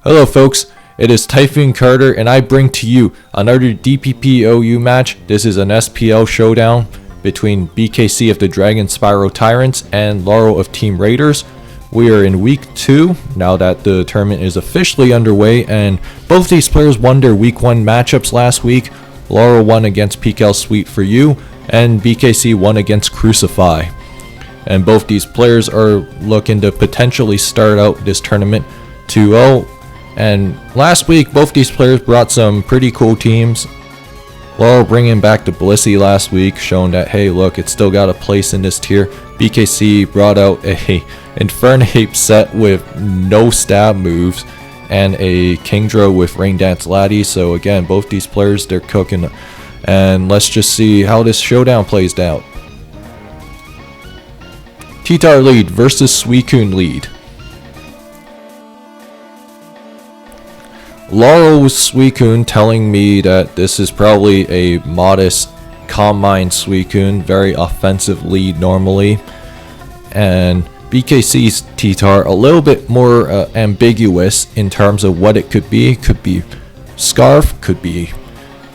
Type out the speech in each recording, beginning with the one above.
Hello folks, it is Typhoon Carter and I bring to you another DPPOU match. This is an SPL showdown between BKC of the Dragonspiral Tyrants and Laurel of Team Raiders. We are in week 2 now that the tournament is officially underway, and both these players won their week 1 matchups last week. Laurel won against PKL Sweet for You and BKC won against Crucify. And both these players are looking to potentially start out this tournament 2-0. And last week, both these players brought some pretty cool teams. Laurel bringing back the Blissey last week, showing that, hey, look, it's still got a place in this tier. BKC brought out a Infernape set with no stab moves and a Kingdra with Rain Dance Laddie. So again, both these players, they're cooking. And let's just see how this showdown plays out. Titar lead versus Suicune lead. Laurel's Suicune telling me that this is probably a modest Calm Mind Suicune, very offensive lead normally. And BKC's Titar a little bit more ambiguous in terms of what it could be. Could be Scarf, could be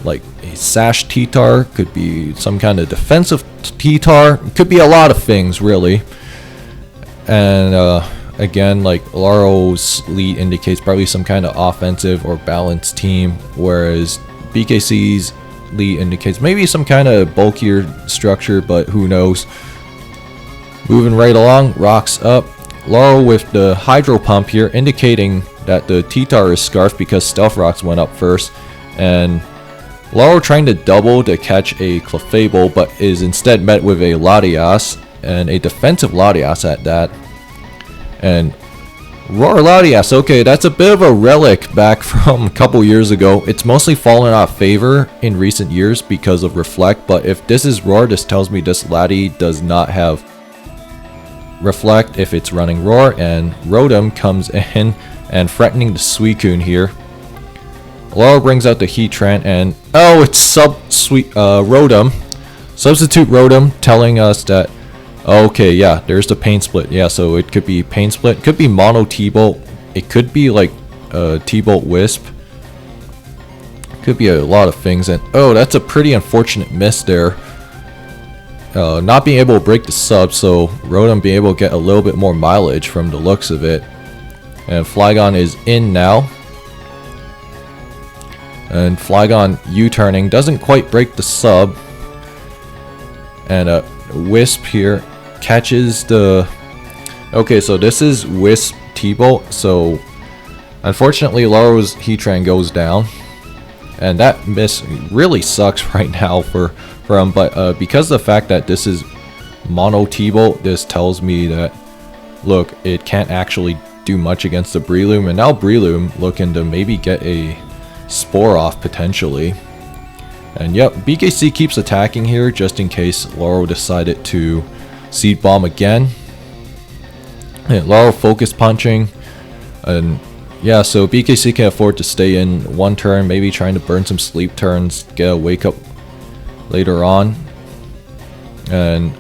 like a Sash Titar, could be some kind of defensive Titar, could be a lot of things really. And again, like Laurel's lead indicates probably some kind of offensive or balanced team, whereas BKC's lead indicates maybe some kind of bulkier structure, but who knows. Moving right along, rocks up. Laurel with the Hydro Pump here, indicating that the Titar is Scarf because Stealth Rocks went up first. And Laurel trying to double to catch a Clefable, but is instead met with a Latias, and a defensive Latias at that. And Roar Latias, okay, that's a bit of a relic back from a couple years ago. It's mostly fallen out of favor in recent years because of Reflect, but if this is Roar, this tells me this Laddie does not have Reflect if it's running Roar, and Rotom comes in and threatening the Suicune here. Laurel brings out the Heatran, and oh, it's Rotom. Substitute Rotom telling us that, okay, yeah, there's the Pain Split. Yeah, so it could be Pain Split, could be Mono T-Bolt, it could be like T-Bolt Wisp, could be a lot of things. And oh, that's a pretty unfortunate miss there. Not being able to break the sub, so Rotom being able to get a little bit more mileage from the looks of it. And Flygon is in now. And Flygon U-turning, doesn't quite break the sub. And Wisp here catches the... Okay, so this is Wisp T-Bolt, so unfortunately Laurel's Heatran goes down. And that miss really sucks right now for him, but because of the fact that this is Mono T-Bolt, this tells me that, look, it can't actually do much against the Breloom, and now Breloom looking to maybe get a Spore off potentially. And yep, BKC keeps attacking here just in case Laurel decided to Seed Bomb again. And Laurel focus punching, and yeah, so BKC can afford to stay in one turn, maybe trying to burn some sleep turns, get a wake up later on. And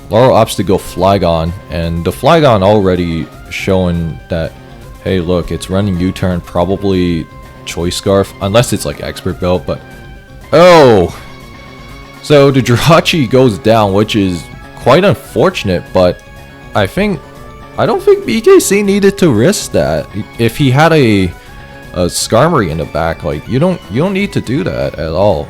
Laurel opts to go Flygon, and the Flygon already showing that, hey look, it's running U-turn, probably Choice Scarf, unless it's like Expert Belt, but oh! So the Jirachi goes down, which is quite unfortunate, but I don't think BKC needed to risk that. If he had a Skarmory in the back, like you don't need to do that at all.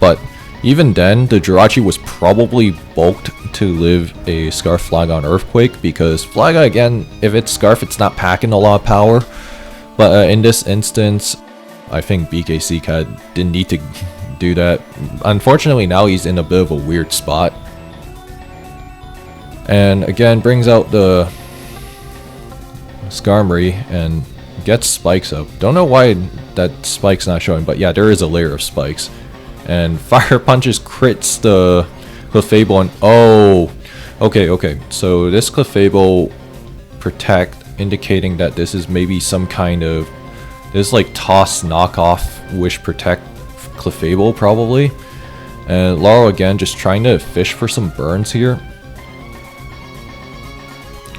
But even then, the Jirachi was probably bulked to live a Scarf Flygon Earthquake, because Flygon, again, if it's Scarf, it's not packing a lot of power. But in this instance, I think BKC kind of didn't need to do that. Unfortunately, now he's in a bit of a weird spot. And again, brings out the Skarmory and gets spikes up. Don't know why that spike's not showing, but yeah, there is a layer of spikes. And Fire Punches crits the Clefable, and oh, okay. So this Clefable Protect, indicating that this is maybe some kind of, this like toss knockoff Wish Protect Clefable probably. And Laurel again just trying to fish for some burns here.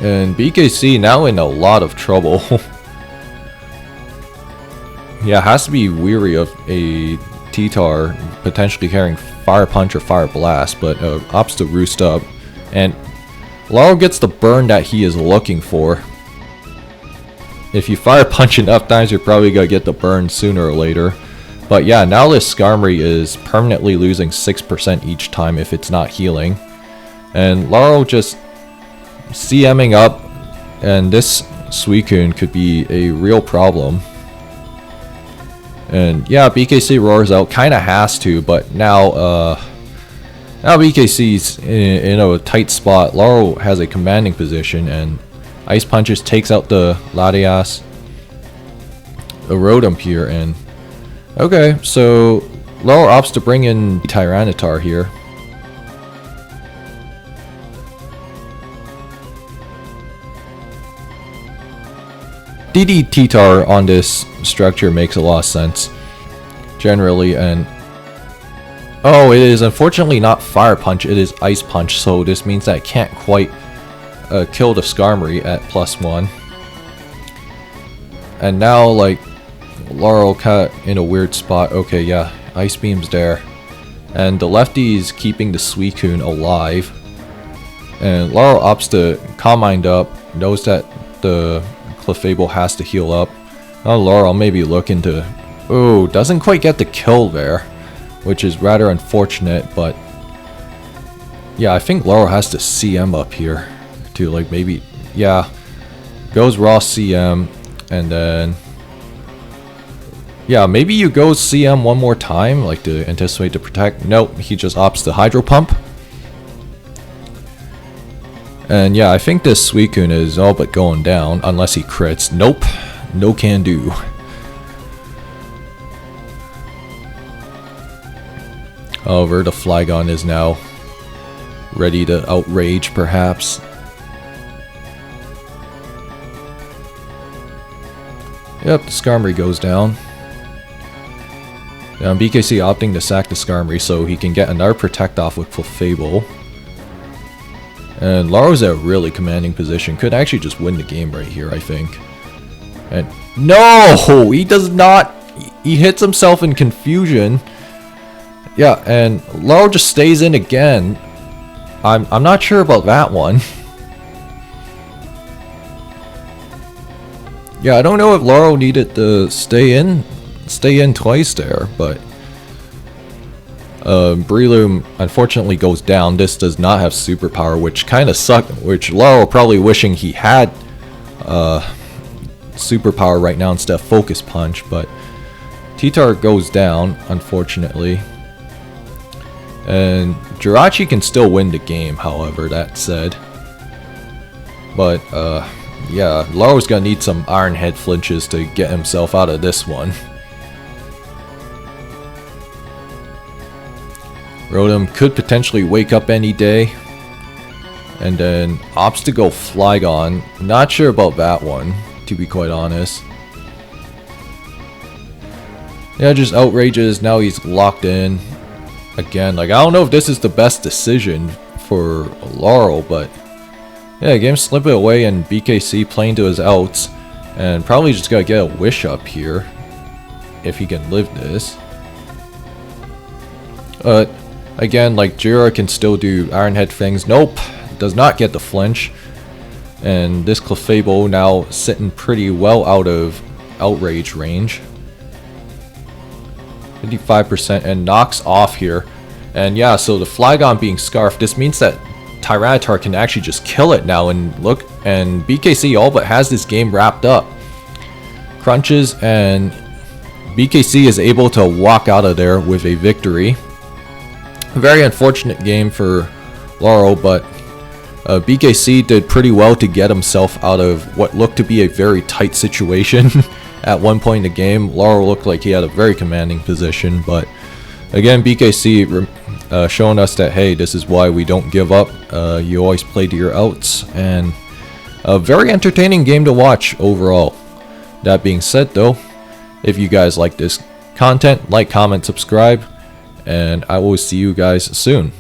And BKC now in a lot of trouble. yeah, has to be weary of a T-Tar potentially carrying Fire Punch or Fire Blast, but opts to roost up. And Laurel gets the burn that he is looking for. If you Fire Punch enough times, you're probably going to get the burn sooner or later. But yeah, now this Skarmory is permanently losing 6% each time if it's not healing. And Laurel just CMing up, and this Suicune could be a real problem. And yeah, BKC roars out, kind of has to, but now BKC's in a tight spot. Laurel has a commanding position, and Ice Punches takes out the Latias. A Rotom here, and okay, so Laurel opts to bring in Tyranitar here. DD-T-Tar on this structure makes a lot of sense, generally, and oh, it is unfortunately not Fire Punch, it is Ice Punch, so this means that it can't quite kill the Skarmory at +1. And now, like, Laurel caught in a weird spot. Okay, yeah, Ice Beam's there. And the lefty's keeping the Suicune alive. And Laurel opts to Calm Mind up, knows that the Clefable has to heal up. Now Laurel maybe looking to... oh, doesn't quite get the kill there, which is rather unfortunate, but... yeah, I think Laurel has to CM up here to, like, maybe... yeah, goes raw CM, and then... yeah, maybe you go CM one more time, like to anticipate to protect. Nope, he just opts the Hydro Pump. And yeah, I think this Suicune is all but going down, unless he crits. Nope, no can do. However, the Flygon is now ready to outrage, perhaps. Yep, the Skarmory goes down. Now BKC opting to sack the Skarmory so he can get another Protect off with Clefable. And Laurel's at a really commanding position. Could actually just win the game right here, I think. And no! He does not! He hits himself in confusion. Yeah, and Laurel just stays in again. I'm not sure about that one. Yeah, I don't know if Laurel needed to stay in twice there, but Breloom unfortunately goes down. This does not have superpower, which kind of sucked, which Laurel probably wishing he had superpower right now instead of Focus Punch, but T-Tar goes down, unfortunately. And Jirachi can still win the game, however, that said. But, yeah, Laurel's gonna need some Iron Head flinches to get himself out of this one. Rotom could potentially wake up any day. And then opts to go Flygon. Not sure about that one, to be quite honest. Yeah, just outrages. Now he's locked in. Again, like, I don't know if this is the best decision for Laurel, but yeah, game slip it away and BKC playing to his outs. And probably just gotta get a Wish up here if he can live this. Again, like, Jira can still do Iron Head things. Nope, does not get the flinch. And this Clefable now sitting pretty well out of outrage range. 55% and knocks off here. And yeah, so the Flygon being scarfed, this means that Tyranitar can actually just kill it now. And look, and BKC all but has this game wrapped up. Crunches, and BKC is able to walk out of there with a victory. A very unfortunate game for Laurel, but BKC did pretty well to get himself out of what looked to be a very tight situation. At one point in the game, Laurel looked like he had a very commanding position, but again, BKC showing us that, hey, this is why we don't give up. You always play to your outs, and a very entertaining game to watch overall. That being said, though, if you guys like this content, like, comment, subscribe, and I will see you guys soon.